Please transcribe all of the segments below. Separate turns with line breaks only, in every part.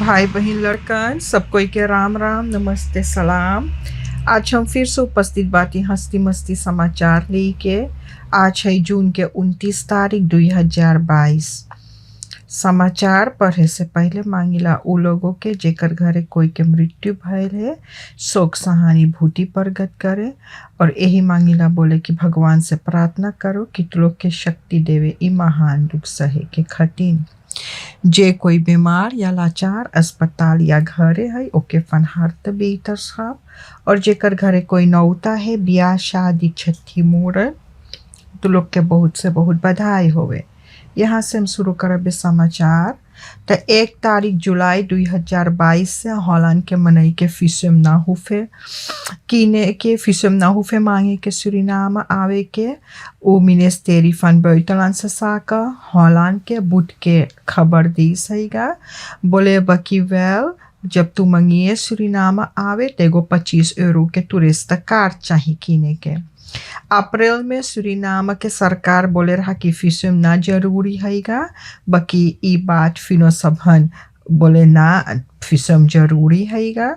भाई बहन लड़कन सबको के राम राम नमस्ते सलाम। आज हम फिर से उपस्थित बाती हंसती मस्ती समाचार लेके। आज है जून के 29 तारीख 2022। समाचार पढ़े से पहले मांगिला उ लोगों के जेकर घरे कोई के मृत्यु भयल है शोक सहानुभूति प्रकट करे और यही मांगिला बोले कि भगवान से प्रार्थना करो कि तू लोग के शक्ति देवे ई महान दुख सहे के खतीन। जे कोई बीमार या लाचार अस्पताल या घरे है ओके फनहारत बेहतर साहब। और जेकर घरे कोई नौता है ब्याह शादी छठी मूरन तो लोग के बहुत से बहुत बधाई होवे। यहाँ से हम शुरू करबे समाचार। तो 1 तारीख जुलाई 2022 से हॉलैंड के मनई के फिसम ना हुफे कीने के फिसम ना हुफे मांगे के सुरीनाम आवे के ओ मिनिस्टेरी फन बैतलान से साका हॉलैंड के बुट के खबर दी सहीगा बोले बकी वेल जब तू मंगिए सुरीनाम आवे तेगो 25 यूरो के टूरिस्ट कार्ड चाहिए कीने के। अप्रैल में सुरीनाम के सरकार बोले रहा कि फिसम ना जरूरी हैगा बाकी ई बात फिनो सबहन बोले ना फिसम जरूरी हैगा।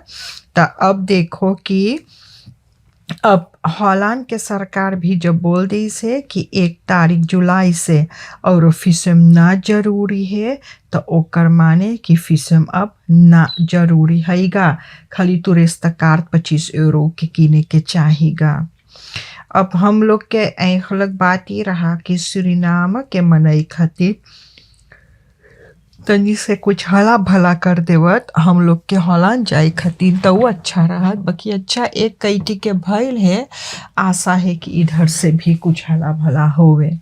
तो अब देखो कि अब हॉलैंड के सरकार भी जब बोल दी से कि 1 तारीख जुलाई से और फिसम ना जरूरी है तो ओकर माने कि फिसम अब ना जरूरी हैगा खाली टूरिस्ट कार्ड 25 यूरो के कीने के चाहिएगा। अब हम लोग के ऐखलक बात ही रहा कि सुरीनाम के मनई खातिर तनी से कुछ हला भला कर देवत हम लोग के हॉलैंड जाए खातिर तो वो अच्छा रहा बाकी अच्छा एक कैटी के भइल है। आशा है कि इधर से भी कुछ हला भला होवे।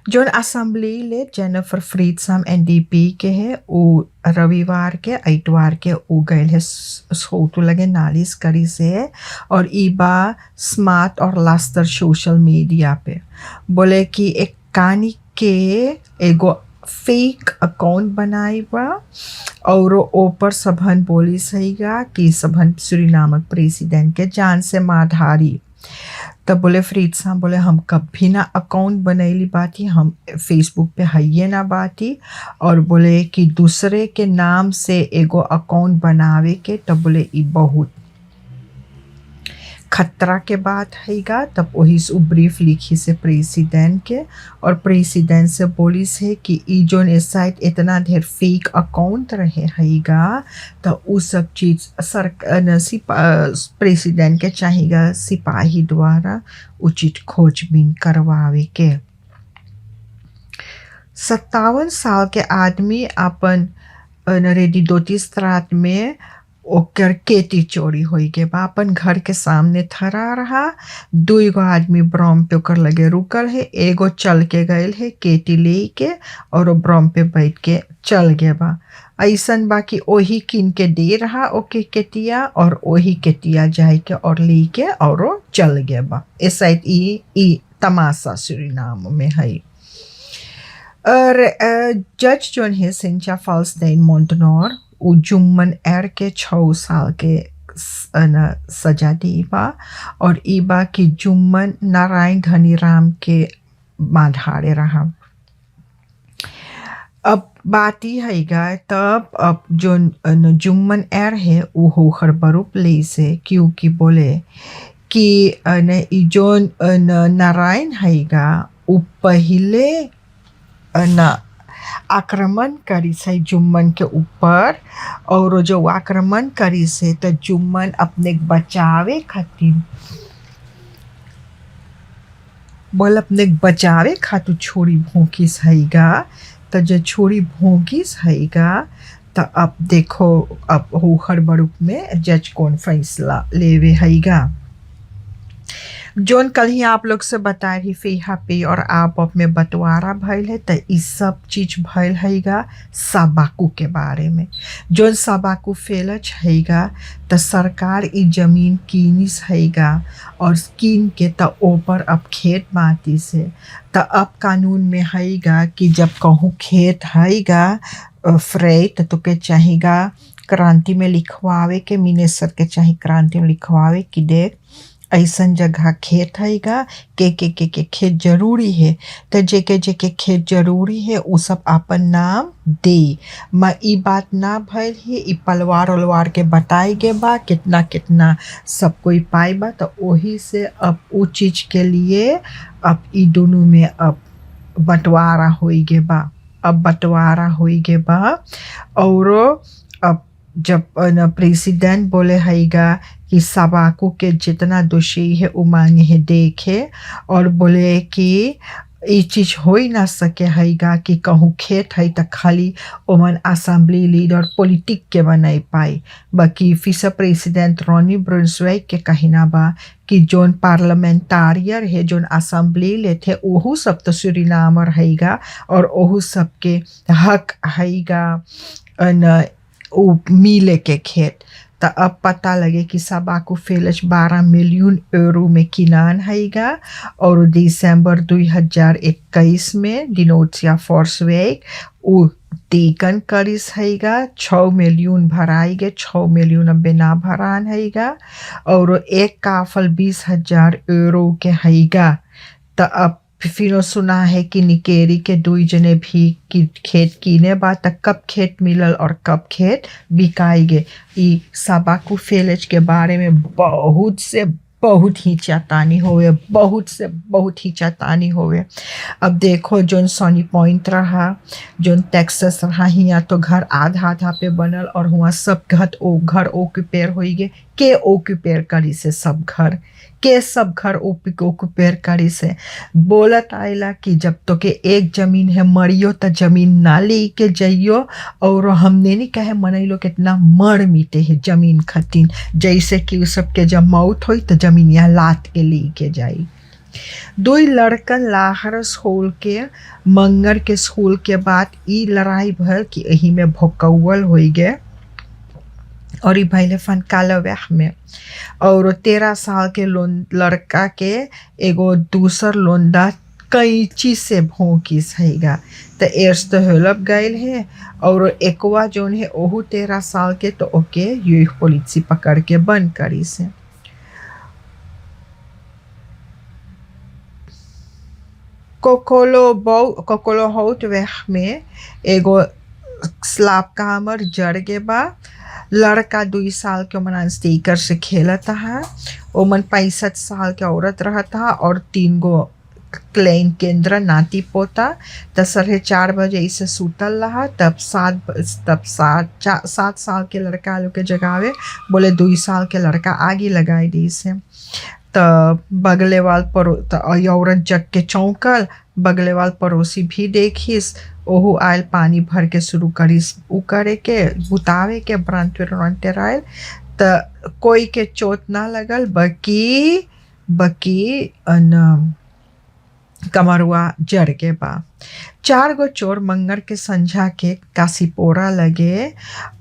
जोन असेंबली ले जेनिफर फ्रीडसम एनडीपी के है वो रविवार के इतवार के उ गए है सोतु लगे नालिश करी से और ईबा स्मार्ट और लास्टर सोशल मीडिया पे बोले कि एक कहानी के एगो फेक अकाउंट बनाई बा और ऊपर सबहन बोली सहीगा कि सबहन सुरीनामक प्रेसिडेंट के जान से माधारी। तब बोले फ्रीड साहब बोले हम कभी ना अकाउंट बनैली बाती हम फेसबुक पे हइये ना बाती और बोले कि दूसरे के नाम से एगो अकाउंट बनावे के तब बोले ई बहुत खतरा के बात हैगा। तब वही से ब्रीफ लिखी से प्रेसिडेंट के और प्रेसिडेंट से बोली से कि ई जोन साइट इतना ढेर फेक अकाउंट रहे हैगा तो उ सब चीज प्रेसिडेंट के चाहिएगा सिपाही द्वारा उचित खोजबीन करवावे के। 57 साल के आदमी अपन रेडी दोतीस रात में ओकर केटी चोरी होई के बा अपन घर के सामने थरा रहा। 2 आदमी ब्रम पे ओकर लगे रुकल है एगो चल के गए है केटी ले के और ब्रम पे बैठ के चल गए बा। ऐसन बाकी ओही किन के दे रहा ओके केटिया और ओही केटिया जाए के और ले के और चल गए बा। ऐसा ई तमाशा सुरीनाम में है। और जज जोन है सिंचा फाल्स्टेन मोंटनोर उ जुम्मन एर के 6 साल के सजा दी बा और ई बा कि जुम्मन नारायण धनीराम के माधारे रहा। अब बात ही हैगा तब अब जो जुम्मन एर है वो होकर बरूप ले से क्योंकि बोले कि जो नारायण हैगा वो पहले आक्रमण करी से जुम्मन के ऊपर और जो आक्रमण करी से तो जुम्मन अपने बचावे खातिर बोल अपने बचावे खातिर छोड़ी भोंकिस हैगा। तो जो छोड़ी भोंकिस हैगा तो अब देखो अब होकर बरूप में जज कौन फैसला लेवे हैगा। जोन कल ही आप लोग से बताए रही फेहा पे और आप में बंटवारा भइल है तो इस सब चीज भइल हैगा सबाकू के बारे में। जोन सबाकू फेलच हैगा तो सरकार ई जमीन कीनिस हैगा और कीन के तो ऊपर अब खेत बाती से तो अब कानून में हैगा कि जब कहूँ खेत हैगा फ्रेट तो के चाहिएगा क्रांति में लिखवावे के मिनिस्टर के चाहिए क्रांति में लिखवावे कि देख ऐसन जगह खेत हैगा के खेत जरूरी है। तो जेके खेत जरूरी है उ सब अपन नाम दे। ई बात ना भइल ही ई पलवार उलवार के बताई गे बा कितना कितना सब कोई पाई बा। तो वही से अब उ चीज के लिए अब ई दोनों में अब बंटवारा होई गे बा। अब बंटवारा होई गे बा और अब जब प्रेसिडेंट बोले हैगा कि सबाकू के जितना दोषी है उ मांगे है देखे और बोले कि ये चीज हो ही ना सके हैगा कि कहूँ खेत है तो खाली ओमन असेंबली लीडर पॉलिटिक के बनाई पाई। बाकी विस प्रेसिडेंट रॉनी ब्रुंसवेक के कहना बा कि जोन पार्लियामेंटारियर है जोन असेंबली लेते ओहू सब तो सूरीनामर हैगा और ओहू सब के हक हैगा मिले के खेत। तो अब पता लगे कि सबाकू फेलच 12 मिलियन यूरो में किनान हैगा और दिसंबर 2021 में डिनोटिया फॉर्सवेक उ टेकन करिस हैगा 6 मिलियन भराई गे 6 मिलियन अब ना भरान हैगा और एक काफल 20,000 यूरो के हैगा। तो अब फिर सुना है कि निकेरी के दुई जने भी खेत कीने बा तक कब खेत मिलल और कब खेत बिकाई गे। ई सबाकू फेलेज के बारे में बहुत से बहुत ही चेतावनी होवे बहुत से बहुत ही चेतावनी होवे। अब देखो जोन सनी पॉइंट रहा जोन टेक्सास रहा हिया तो घर आधा आधा पे बनल और हुआ सब घर ओक्यूपेर होई गे के ओक्यूपेर करी से सब घर के सब घर ओक्यूपेर करी से बोलत आइला कि जब तो के एक जमीन है मरियो तो जमीन ना ले के जाइयो और हमने नहीं कहे मनैलो कितना मर मिटे है जमीन खतीन जैसे कि उस सब के जब मौत हुई तो जमीन यहाँ लात के ले के जाई। दो लड़कन लाहर स्कूल के मंगर के स्कूल के बाद ई लड़ाई भर कि यही में भोकौल हो गए और ई भैले फन कालव्याह में और 13 साल के लड़का के एगो दूसर लोंडा कैंची से भोंकिस हैगा। तो एर्स तो हेल्प गए है और एकवा जोन है ओहू 13 साल के तो ओके यू पुलिस पकड़ के बंद करी से। कोकोलो होटवेह में एगो स्लाब कामर जड़ के बा लड़का 2 साल के मन स्टीकर से खेला था। ओमन 65 साल के औरत रहा था और 3 गो क्लेन केंद्र नाती पोता। तो 4:30 बजे इसे सूतल रहा तब 7 साल के लड़का लोग के जगावे बोले 2 साल के लड़का आगे लगाई दी से। तो बगले वाल औरत जग के चौंकल बगले वाल पड़ोसी भी देखिस ओहू आयल पानी भर के शुरू करिस उ करे के बुतावे के ब्रांटे आयल। तो कोई के चोट ना लगल बकी कमरुआ जड़ के बा। 4 गो चोर मंगर के संझा के कासीपोरा लगे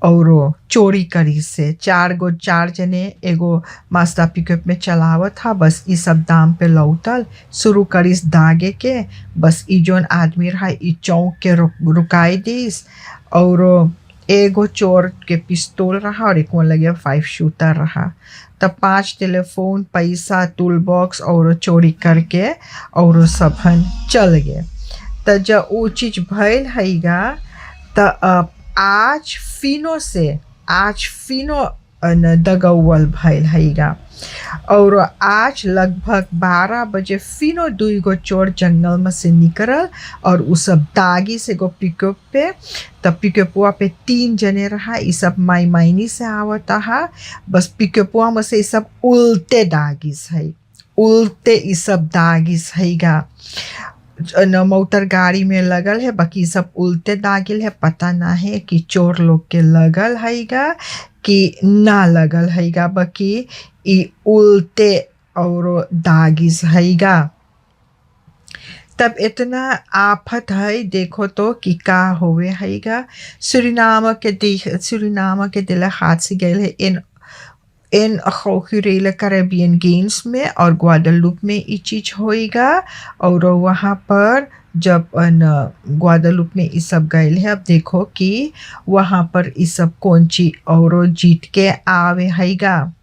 और चोरी करी से 4 जने एगो मास्टर पिकअप में चलावत था। बस ई सब दाम पे लौटल शुरू करिस दागे के बस ई जोन आदमी रहा ई चौक के रुकाई दिस और एगो चोर के पिस्तौल रहा और एक लगे 5 शूटर रहा। तब 5 टेलीफोन पैसा टूल बॉक्स और चोरी करके और सबन चल गए। तो जब वो चीज भइल हैगा तो अब आज फिनो दगौल भइल हैगा और आज लगभग 12 बजे फिनो 2 गो चोर जंगल में से निकलल और उ सब दागी से गो पिकअप पे। तब पिकअपुआ पे 3 जने रहा ये सब मायनी से आवता है बस पिकअपुआ में से ये सब उल्टे दागिस है उल्टे ये सब दागिस हैगा न मोटर गाड़ी में लगल है बाकी सब उल्टे दागिल है। पता ना है कि चोर लोग के लगल हैगा कि ना लगल हैगा बाकी ई उल्टे और दागिस हैगा। तब इतना आफत है देखो तो कि का होवे हैगा। सूरीनाम के दिल हाथ से गए है इन अखोखिरेल कैरेबियन गेम्स में और ग्वाडालूप में ये चीज होएगा और वहाँ पर जब ग्वाडालूप में ये सब गए है। अब देखो कि वहाँ पर ये सब कौन ची और जीत के आवे हैगा।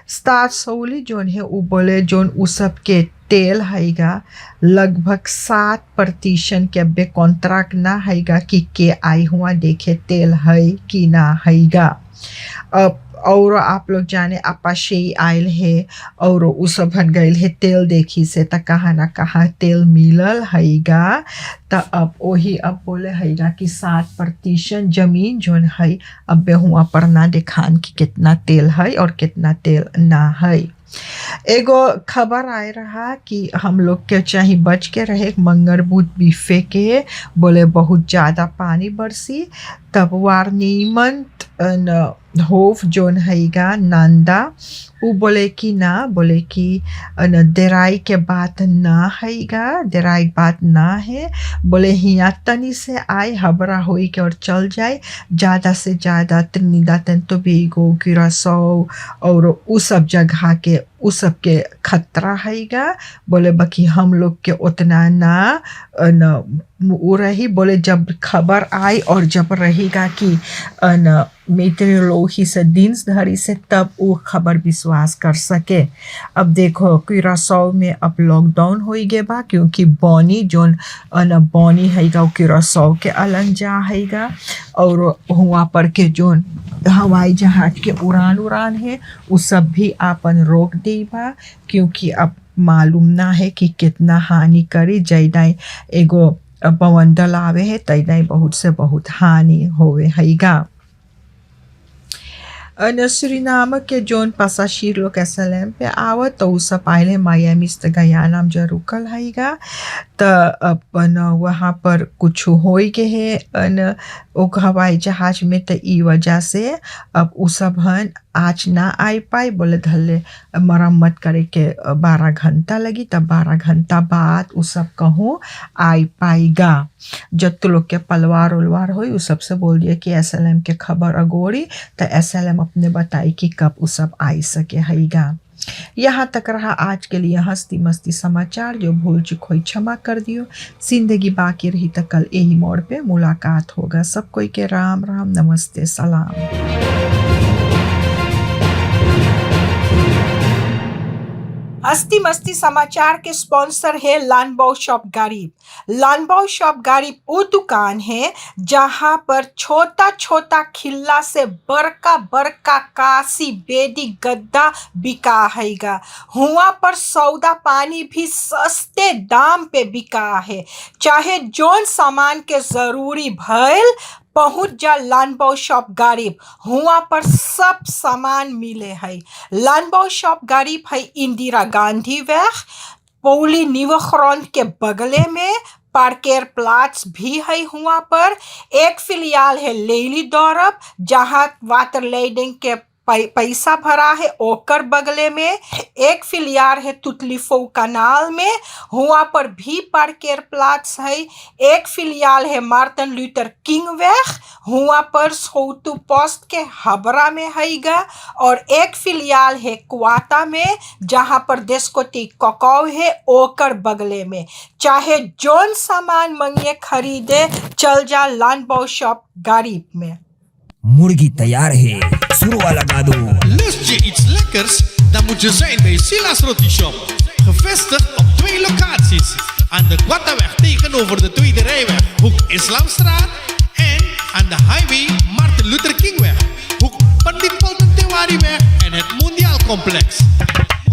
स्टार सौली जोन है उ बोले जोन उ सब के तेल हैगा लगभग 7% के बे कॉन्ट्रैक्ट ना हैगा कि के आई हुआ देखे तेल है कि ना हैगा। अब और आप लोग जाने आपाशे आयल है और उ सब हन गइल है तेल देखी से त कहाँ ना कहाँ तेल मिलल हैगा। त अब वही अब बोले हैगा कि 7% जमीन जोन है अब बे हुआ पर ना दिखान कि कितना तेल है और कितना तेल ना है। एगो खबर आए रहा कि हम लोग के चाहे बच के रहे मंगर बुध बीफे के बोले बहुत ज़्यादा पानी बरसी तब वारनीमंत होफ जोन हैगा नंदा उ बोले कि ना बोले कि देराई के बात ना हैगा देराई बात ना है बोले हिया तनी से आए हबरा होई के और चल जाए ज़्यादा से ज़्यादा त्रिनिदाद एंड टोबैगो क्यूरासाओ और उ सब जगह के उ सब के खतरा हैगा। बोले बाकी हम लोग के उतना ना वो रही बोले जब खबर आई और जब रहेगा कि मेट्रोलॉजी से दिन धरी से तब वो खबर विश्वास कर सके। अब देखो क्यूरासाओ में अब लॉकडाउन हो गए बा क्योंकि बॉनी जोन बॉनी हैगा क्यूरासाओ के अलग जा हैगा और हुआ पर के जोन हवाई जहाज के उड़ान है वो सब भी आपन रोक दी बा क्योंकि अब मालूम ना है कि कितना हानि करी जैदाई एगो बवंडर आवे है तैदाई बहुत से बहुत हानि होवे हैगा। सुरीनाम के जोन पासाशीर लोग एसएलएम पे आवत तो उस पहले मायामी से गया नाम जो रुकल हैगा त अपन वहाँ पर कुछ होई के है ओ हवाई जहाज में त ई वजह से अब उ सब हन आज ना आई पाई बोले धले मरम्मत करे के 12 घंटा लगी तब 12 घंटा बाद उ सब कहूँ आई पाएगा। जब तो लोग के पलवार उलवार हुई उस सब से बोल दिया कि एसएलएम के खबर अगोरी तो एसएलएम अपने बताई कि कब उ सब आई सके हैगा। यहाँ तक रहा आज के लिए हंसती मस्ती समाचार। जो भूल चुक हुई क्षमा कर दियो। जिंदगी बाकी रही तो कल यही मोड़ पे मुलाकात होगा। सब कोई के राम राम नमस्ते सलाम। हस्ती मस्ती समाचार के स्पॉन्सर है लानबाओ शॉप गरीब। लानबाओ शॉप गरीब वो दुकान है जहाँ पर छोटा छोटा खिल्ला से बड़का बड़का कासी बेदी गद्दा बिका हैगा। हुआ पर सौदा पानी भी सस्ते दाम पे बिका है। चाहे जोन सामान के जरूरी भइल पहुँच जा लानबाओ शॉप गरीब। हुआ पर सब सामान मिले है। लानबाओ शॉप गरीब है इंदिरा गांधी वेग पौली निवख्रॉन के बगले में पार्केर प्लाट्स भी है। हुआ पर एक फिलियाल है लेली दौरब जहाँ वाटर लेडिंग के पैसा भरा है ओकर बगले में। एक फिलियार है तुतलीफो कनाल में। हुआ पर भी पार्केर प्लाट्स है। एक फिलियाल है मार्टिन लूथर किंग वेग हुआ पर सोतु पोस्ट के हबरा में हैगा और एक फिलियाल है क्वाता में जहाँ पर देशकोटी कोकाव है ओकर बगले में। चाहे जोन सामान मंगे खरीदे चल जा लानबाओ शॉप गरीब में।
मुर्गी तैयार है, सुरवा लगा दो।
Lust je iets lekkers? Dan moet je zijn bij Silas Roti Shop. Gevestigd op 2 locaties. Aan de Guataweg tegenover de Tweede Rijweg, hoek Islamstraat. En aan de highway Martin Luther Kingweg, hoek Pandit Paltentewariweg en het Mondiaal Complex.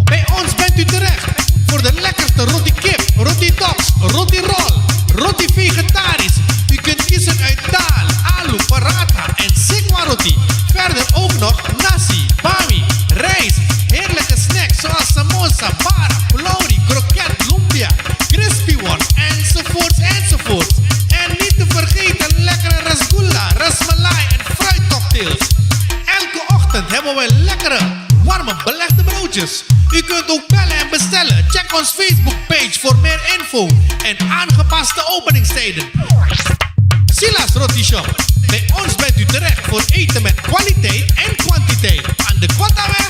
Bij ons bent u terecht voor de lekkerste roti kip, roti dogs, roti roll, roti vegetarisch. U kunt kiezen uit daal, alu, paratha en sikwa roti. Verder ook nog nasi, bami, rijst, heerlijke snacks zoals samosa, bara, pulaurie, kroket, lumpia, crispy worst enzovoorts enzovoorts. En niet te vergeten lekkere rasgulla, rasmalai en fruitcocktails. Elke ochtend hebben we lekkere, warme belegde broodjes. U kunt ook bellen en bestellen. Check ons Facebook page voor meer info en aangepaste openingstijden. Silas Roti Shop. Bij ons bent u terecht voor eten met kwaliteit en kwantiteit. Aan de Guataweg